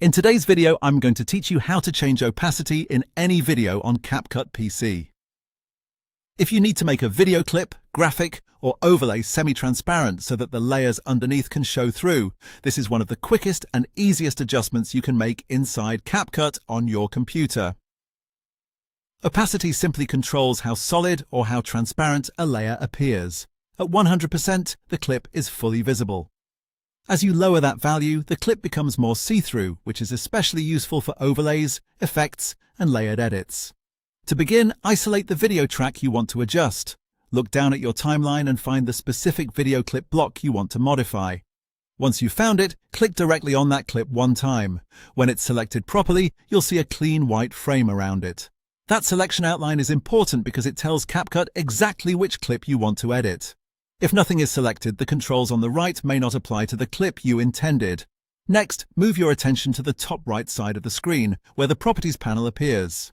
In today's video, I'm going to teach you how to change opacity in any video on CapCut PC. If you need to make a video clip, graphic, or overlay semi-transparent so that the layers underneath can show through, this is one of the quickest and easiest adjustments you can make inside CapCut on your computer. Opacity simply controls how solid or how transparent a layer appears. At 100%, the clip is fully visible. As you lower that value, the clip becomes more see-through, which is especially useful for overlays, effects, and layered edits. To begin, isolate the video track you want to adjust. Look down at your timeline and find the specific video clip block you want to modify. Once you've found it, click directly on that clip one time. When it's selected properly, you'll see a clean white frame around it. That selection outline is important because it tells CapCut exactly which clip you want to edit. If nothing is selected, the controls on the right may not apply to the clip you intended. Next, move your attention to the top right side of the screen, where the Properties panel appears.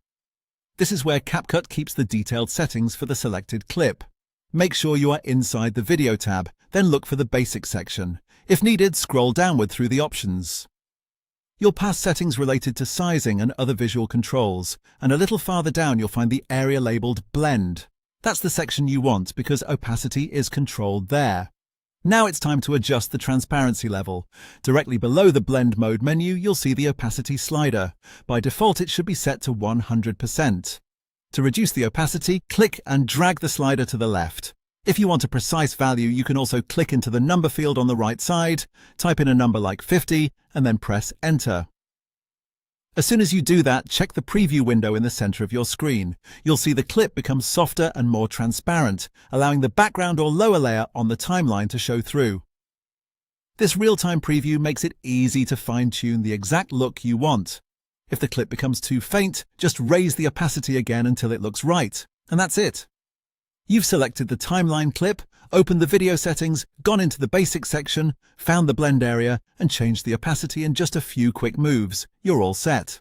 This is where CapCut keeps the detailed settings for the selected clip. Make sure you are inside the Video tab, then look for the Basics section. If needed, scroll downward through the options. You'll pass settings related to sizing and other visual controls, and a little farther down you'll find the area labeled Blend. That's the section you want because opacity is controlled there. Now it's time to adjust the transparency level. Directly below the Blend Mode menu, you'll see the opacity slider. By default, it should be set to 100%. To reduce the opacity, click and drag the slider to the left. If you want a precise value, you can also click into the number field on the right side, type in a number like 50, and then press Enter. As soon as you do that, check the preview window in the center of your screen. You'll see the clip become softer and more transparent, allowing the background or lower layer on the timeline to show through. This real-time preview makes it easy to fine-tune the exact look you want. If the clip becomes too faint, just raise the opacity again until it looks right. And that's it. You've selected the timeline clip, opened the video settings, gone into the Basics section, found the blend area, and changed the opacity in just a few quick moves. You're all set.